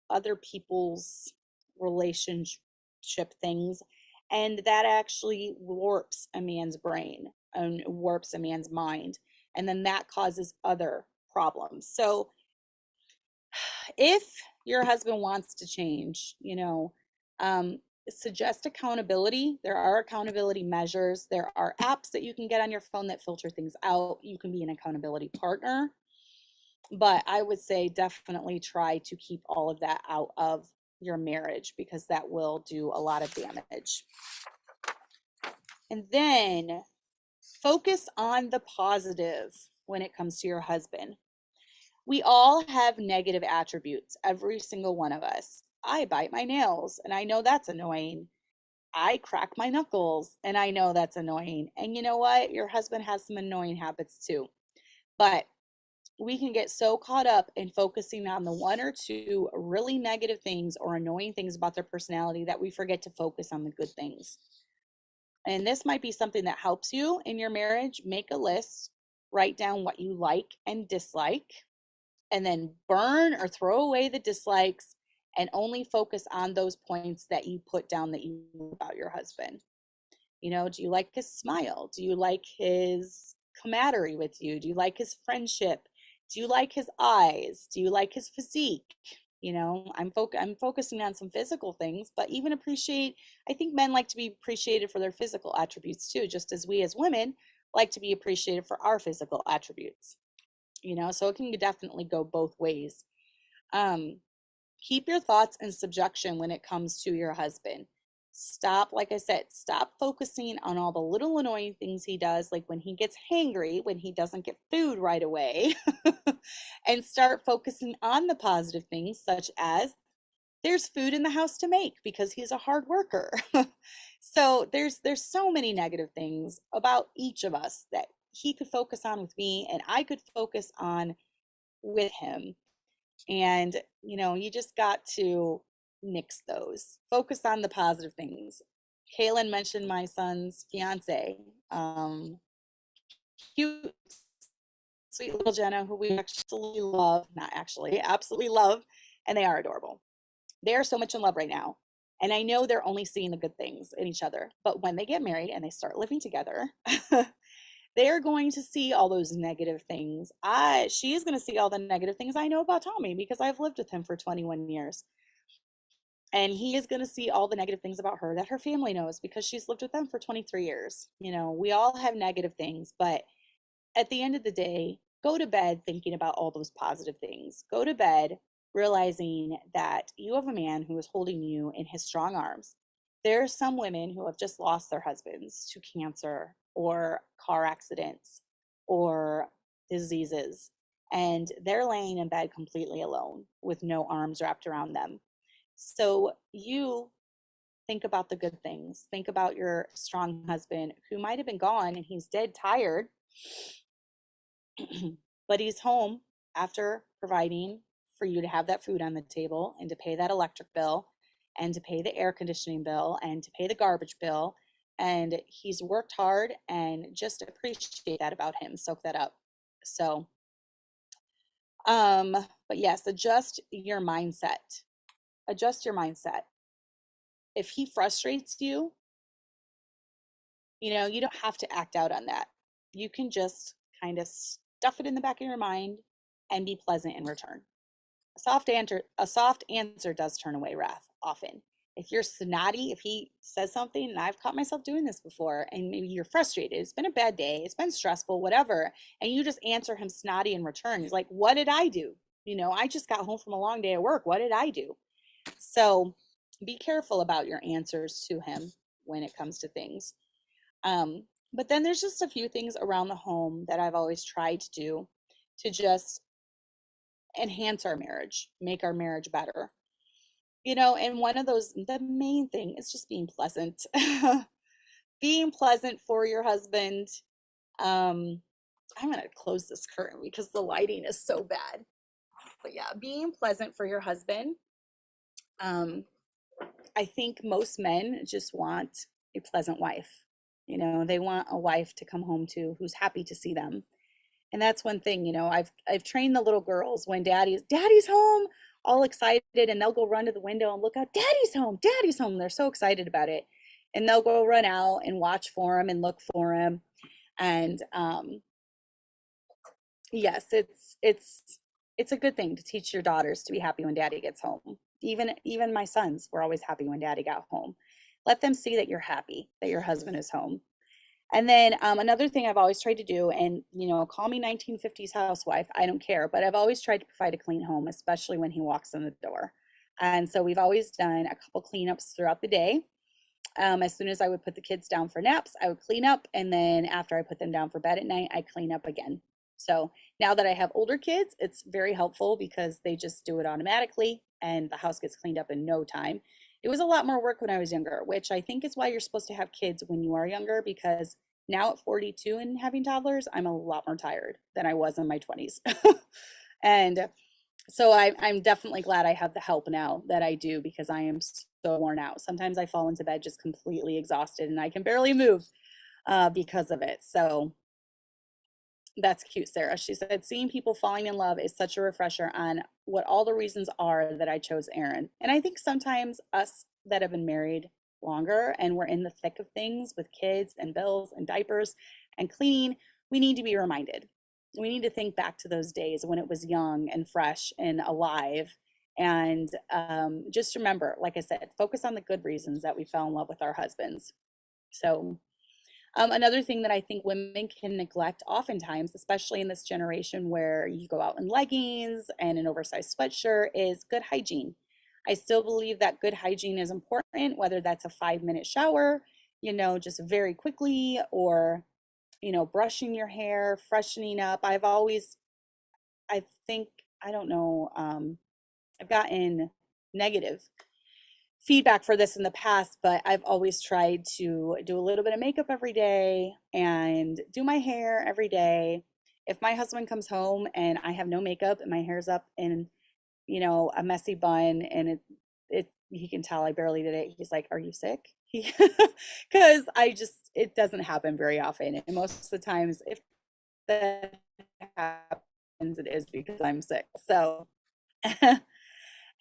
other people's relationship things, and that actually warps a man's brain and warps a man's mind. And then that causes other problems. So if your husband wants to change, um, suggest accountability. There are accountability measures. There are apps that you can get on your phone that filter things out. You can be an accountability partner. But I would say definitely try to keep all of that out of your marriage because that will do a lot of damage. And then focus on the positive when it comes to your husband. We all have negative attributes, every single one of us. I bite my nails, and I know that's annoying. I crack my knuckles, and I know that's annoying. And you know what? Your husband has some annoying habits too. But we can get so caught up in focusing on the one or two really negative things or annoying things about their personality that we forget to focus on the good things. And this might be something that helps you in your marriage. Make a list, write down what you like and dislike, and then burn or throw away the dislikes and only focus on those points that you put down that you know about your husband. Do you like his smile? Do you like his camaraderie with you? Do you like his friendship? Do you like his eyes? Do you like his physique? I'm focusing on some physical things, but even I think men like to be appreciated for their physical attributes too, just as we as women like to be appreciated for our physical attributes. So it can definitely go both ways. Keep your thoughts in subjection when it comes to your husband. Like I said, stop focusing on all the little annoying things he does, like when he gets hangry, when he doesn't get food right away, and start focusing on the positive things, such as there's food in the house to make because he's a hard worker. So there's so many negative things about each of us that he could focus on with me and I could focus on with him. And, you just got to nix those. Focus on the positive things. Kaylin mentioned my son's fiance. Cute, sweet little Jenna, who we actually love, not actually, absolutely love, and they are adorable. They are so much in love right now. And I know they're only seeing the good things in each other. But when they get married and they start living together, they're going to see all those negative things. She is going to see all the negative things I know about Tommy because I've lived with him for 21 years. And he is going to see all the negative things about her that her family knows because she's lived with them for 23 years. We all have negative things, but at the end of the day, go to bed thinking about all those positive things. Go to bed realizing that you have a man who is holding you in his strong arms. There are some women who have just lost their husbands to cancer or car accidents or diseases, and they're laying in bed completely alone with no arms wrapped around them. So you think about the good things. Think about your strong husband who might have been gone and he's dead tired, but he's home after providing for you to have that food on the table and to pay that electric bill and to pay the air conditioning bill and to pay the garbage bill. And he's worked hard, and just appreciate that about him. Soak that up. So, but yes, adjust your mindset. Adjust your mindset. If he frustrates you, you don't have to act out on that. You can just kind of stuff it in the back of your mind and be pleasant in return. A soft answer does turn away wrath often. If you're snotty, if he says something, and I've caught myself doing this before, and maybe you're frustrated, it's been a bad day, it's been stressful, whatever, and you just answer him snotty in return. He's like, what did I do? I just got home from a long day at work. What did I do? So be careful about your answers to him when it comes to things. But then there's just a few things around the home that I've always tried to do to just enhance our marriage, make our marriage better. And one of those, the main thing is just being pleasant. Being pleasant for your husband. I'm going to close this curtain because the lighting is so bad. But yeah, being pleasant for your husband. I think most men just want a pleasant wife. They want a wife to come home to who's happy to see them. And that's one thing, I've trained the little girls when daddy's home, all excited, and they'll go run to the window and look out, daddy's home, daddy's home. They're so excited about it. And they'll go run out and watch for him and look for him. And Yes, it's a good thing to teach your daughters to be happy when daddy gets home. Even my sons were always happy when daddy got home. Let them see that you're happy that your husband is home. And then another thing I've always tried to do, and call me 1950s housewife, I don't care, but I've always tried to provide a clean home, especially when he walks in the door. And so we've always done a couple cleanups throughout the day. As soon as I would put the kids down for naps, I would clean up. And then after I put them down for bed at night, I clean up again. So now that I have older kids, it's very helpful because they just do it automatically and the house gets cleaned up in no time. It was a lot more work when I was younger, which I think is why you're supposed to have kids when you are younger, because now at 42 and having toddlers, I'm a lot more tired than I was in my 20s. And so I'm definitely glad I have the help now that I do, because I am so worn out. Sometimes I fall into bed just completely exhausted and I can barely move because of it. So that's cute, Sarah. She said, seeing people falling in love is such a refresher on what all the reasons are that I chose Aaron. And I think sometimes us that have been married longer and we're in the thick of things with kids and bills and diapers and cleaning, we need to be reminded. We need to think back to those days when it was young and fresh and alive. And just remember, like I said, focus on the good reasons that we fell in love with our husbands. So another thing that I think women can neglect oftentimes, especially in this generation where you go out in leggings and an oversized sweatshirt, is good hygiene. I still believe that good hygiene is important, whether that's a 5-minute shower, just very quickly, or, brushing your hair, freshening up. I think, I don't know, I've gotten negative feedback for this in the past, but I've always tried to do a little bit of makeup every day and do my hair every day. If my husband comes home and I have no makeup and my hair's up in, a messy bun, and he can tell I barely did it. He's like, "Are you sick?" Because it doesn't happen very often. And most of the times, if that happens, it is because I'm sick. So,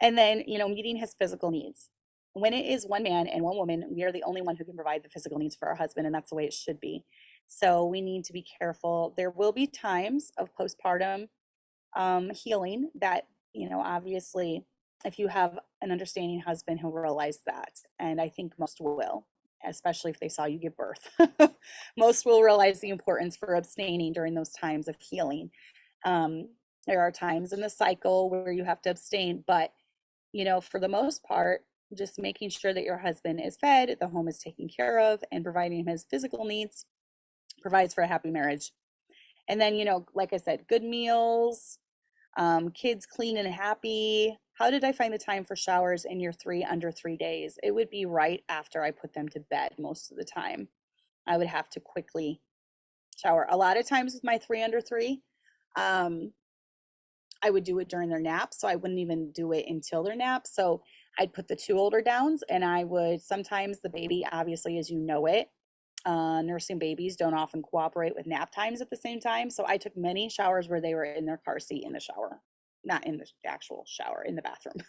and then, meeting his physical needs. When it is one man and one woman, we are the only one who can provide the physical needs for our husband, and that's the way it should be. So we need to be careful. There will be times of postpartum healing that, obviously, if you have an understanding husband, he'll realize that. And I think most will, especially if they saw you give birth. Most will realize the importance for abstaining during those times of healing. There are times in the cycle where you have to abstain, but for the most part, just making sure that your husband is fed, the home is taken care of, and providing his physical needs provides for a happy marriage. And then, like I said, good meals, kids clean and happy. How did I find the time for showers in your 3 under 3 days? It would be right after I put them to bed most of the time. I would have to quickly shower. A lot of times with my 3 under 3, I would do it during their naps, so I wouldn't even do it until their naps. So I'd put the 2 older downs, and I would sometimes the baby, obviously, as you know it, nursing babies don't often cooperate with nap times at the same time. So I took many showers where they were in their car seat in the shower, not in the actual shower, in the bathroom.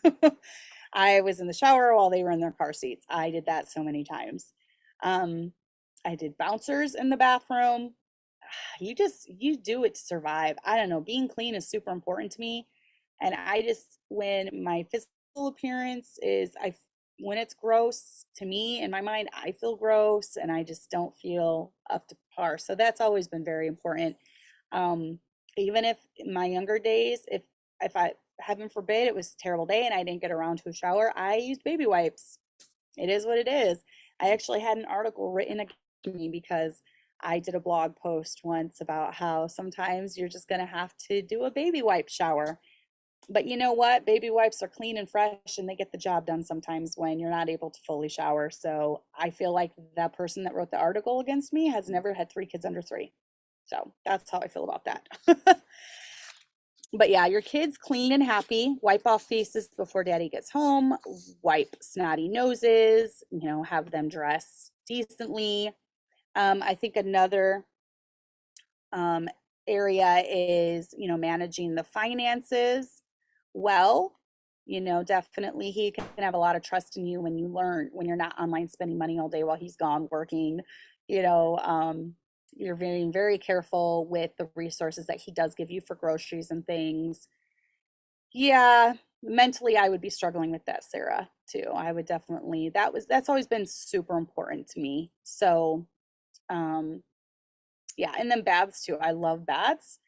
I was in the shower while they were in their car seats. I did that so many times. Um, I did bouncers in the bathroom. You do it to survive. I don't know. Being clean is super important to me. And when my physical appearance when it's gross to me in my mind, I feel gross and I just don't feel up to par. So that's always been very important. Um, Even if in my younger days, if I, heaven forbid, it was a terrible day and I didn't get around to a shower, I used baby wipes. It is what it is. I actually had an article written against me because I did a blog post once about how sometimes you're just going to have to do a baby wipe shower. But you know what? Baby wipes are clean and fresh and they get the job done sometimes when you're not able to fully shower. So I feel like that person that wrote the article against me has never had 3 kids under 3. So that's how I feel about that. But yeah, your kids clean and happy, wipe off faces before daddy gets home, wipe snotty noses, have them dress decently. I think another um, area is, managing the finances well. Definitely he can have a lot of trust in you when you're not online spending money all day while he's gone working, you know, um, You're being very careful with the resources that he does give you for groceries and things. Yeah, mentally I would be struggling with that, Sarah, too. I would definitely that's always been super important to me. So, um yeah, and then baths too. I love baths.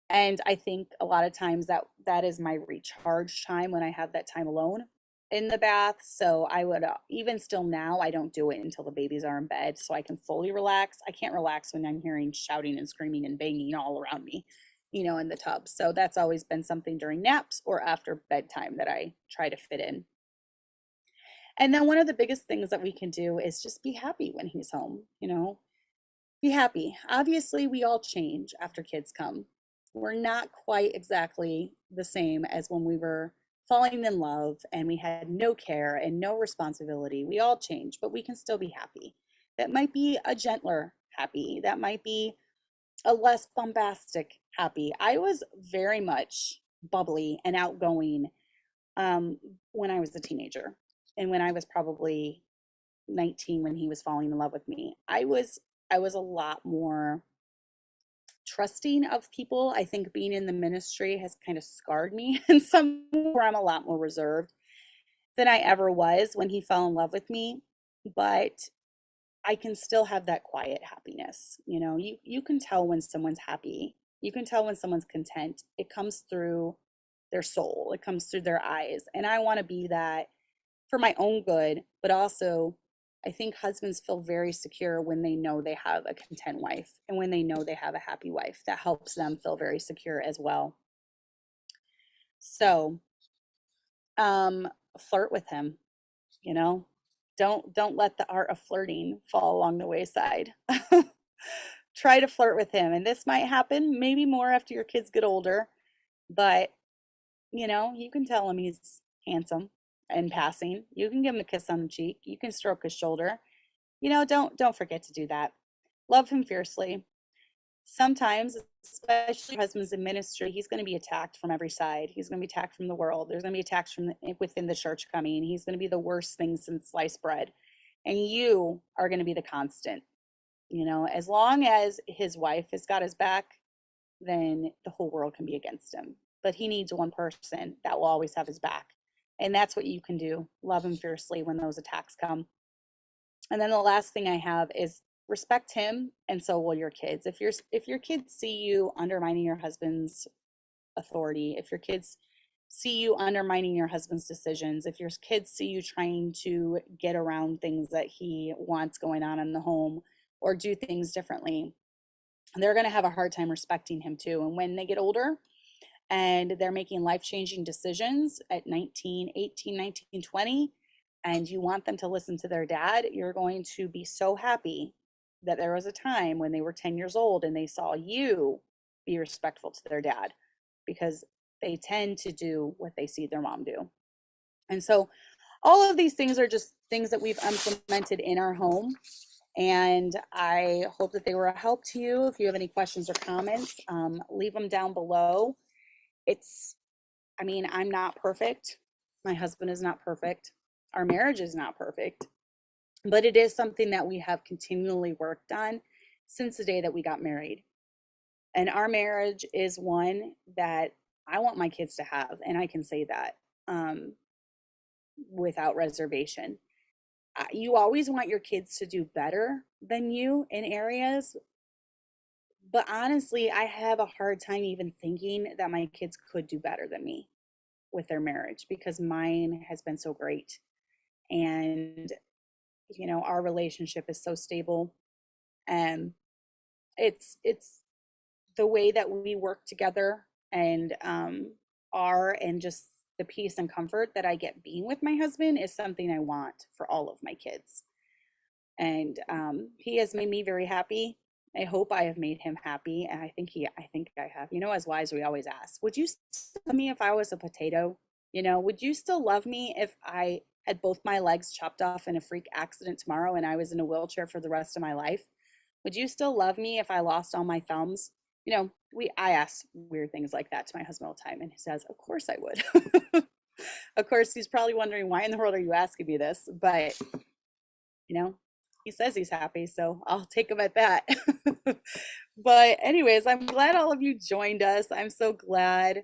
And I think a lot of times that is my recharge time when I have that time alone in the bath. So I would even still now, I don't do it until the babies are in bed so I can fully relax. I can't relax when I'm hearing shouting and screaming and banging all around me, in the tub. So that's always been something during naps or after bedtime that I try to fit in. And then one of the biggest things that we can do is just be happy when he's home. Be happy. Obviously, we all change after kids come. We're not quite exactly the same as when we were falling in love and we had no care and no responsibility. We all change, but we can still be happy. That might be a gentler happy. That might be a less bombastic happy. I was very much bubbly and outgoing um, when I was a teenager and when I was probably 19 when he was falling in love with me. I was a lot more trusting of people. I think being in the ministry has kind of scarred me in some where I'm a lot more reserved than I ever was when he fell in love with me. But I can still have that quiet happiness. You can tell when someone's happy. You can tell when someone's content. It comes through their soul. It comes through their eyes. And I want to be that for my own good, but also I think husbands feel very secure when they know they have a content wife and when they know they have a happy wife. That helps them feel very secure as well. So, flirt with him, you know. Don't let the art of flirting fall along the wayside. Try to flirt with him, and this might happen maybe more after your kids get older, but you can tell him he's handsome in passing. You can give him a kiss on the cheek. You can stroke his shoulder. Don't forget to do that. Love him fiercely. Sometimes, especially husbands in ministry, he's going to be attacked from every side. He's going to be attacked from the world. There's going to be attacks from within the church coming. He's going to be the worst thing since sliced bread. And you are going to be the constant. As long as his wife has got his back, then the whole world can be against him. But he needs one person that will always have his back. And that's what you can do. Love him fiercely when those attacks come. And then the last thing I have is respect him, and so will your kids. If your kids see you undermining your husband's authority, if your kids see you undermining your husband's decisions, if your kids see you trying to get around things that he wants going on in the home or do things differently, they're going to have a hard time respecting him too. And when they get older and they're making life-changing decisions at 19, 18, 19, 20, and you want them to listen to their dad, you're going to be so happy that there was a time when they were 10 years old and they saw you be respectful to their dad, because they tend to do what they see their mom do. And so all of these things are just things that we've implemented in our home. And I hope that they were a help to you. If you have any questions or comments, leave them down below. I'm not perfect. My husband is not perfect. Our marriage is not perfect, but it is something that we have continually worked on since the day that we got married. And our marriage is one that I want my kids to have, and I can say that without reservation. You always want your kids to do better than you in areas, but honestly, I have a hard time even thinking that my kids could do better than me with their marriage because mine has been so great. And our relationship is so stable, and it's the way that we work together and and just the peace and comfort that I get being with my husband is something I want for all of my kids. And he has made me very happy. I hope I have made him happy, and I think I have. As wives, we always ask, would you still love me if I was a potato? Would you still love me if I had both my legs chopped off in a freak accident tomorrow and I was in a wheelchair for the rest of my life? Would you still love me if I lost all my thumbs? I ask weird things like that to my husband all the time, and he says, of course I would. Of course, he's probably wondering, why in the world are you asking me this? But, you know, He says he's happy, so I'll take him at that. But anyways, I'm glad all of you joined us. I'm so glad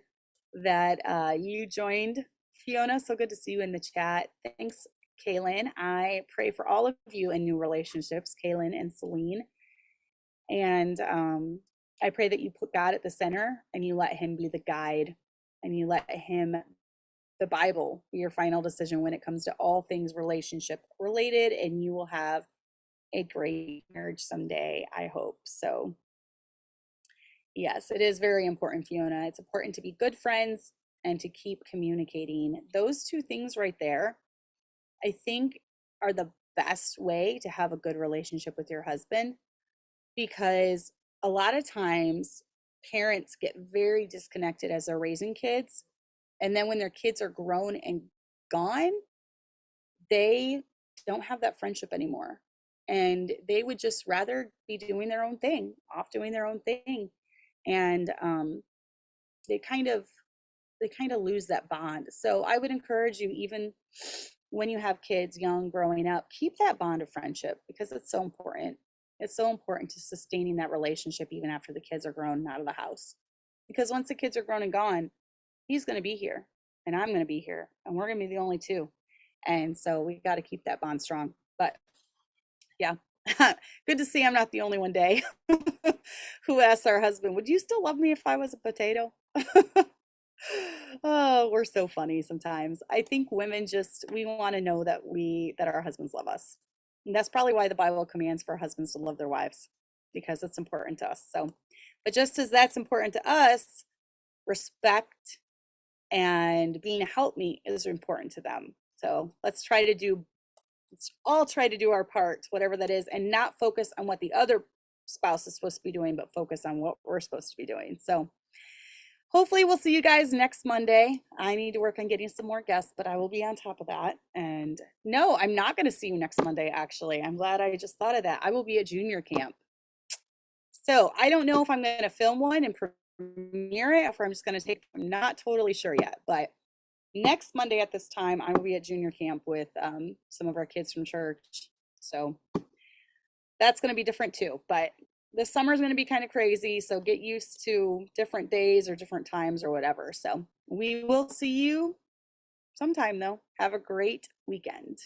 that you joined, Fiona. So good to see you in the chat. Thanks, Kaylin. I pray for all of you in new relationships, Kaylin and Celine. And I pray that you put God at the center and you let him be the guide and you let him, the Bible, be your final decision when it comes to all things relationship related, and you will have a great marriage someday, I hope. So yes, it is very important, Fiona. It's important to be good friends and to keep communicating. Those two things right there, I think, are the best way to have a good relationship with your husband, because a lot of times parents get very disconnected as they're raising kids. And then when their kids are grown and gone, they don't have that friendship anymore. And they would just rather be doing their own thing, off doing their own thing. And they kind of lose that bond. So I would encourage you, even when you have kids young growing up, keep that bond of friendship, because it's so important. It's so important to sustaining that relationship even after the kids are grown and out of the house. Because once the kids are grown and gone, he's going to be here and I'm going to be here and we're going to be the only two. And so we got to keep that bond strong. But yeah, good to see I'm not the only one day who asks our husband, would you still love me if I was a potato? Oh, we're so funny sometimes. I think women just, we want to know that our husbands love us. And that's probably why the Bible commands for husbands to love their wives, because it's important to us. So, but just as that's important to us, respect and being a helpmeet is important to them. So let's all try to do our part, whatever that is, and not focus on what the other spouse is supposed to be doing, but focus on what we're supposed to be doing. So hopefully we'll see you guys next Monday. I need to work on getting some more guests, but I will be on top of that. And no, I'm not going to see you next Monday, actually. I'm glad I just thought of that. I will be at junior camp. So I don't know if I'm going to film one and premiere it, or I'm just going to take, I'm not totally sure yet, but next Monday at this time, I will be at junior camp with some of our kids from church. So that's going to be different too. But this summer is going to be kind of crazy. So get used to different days or different times or whatever. So we will see you sometime though. Have a great weekend.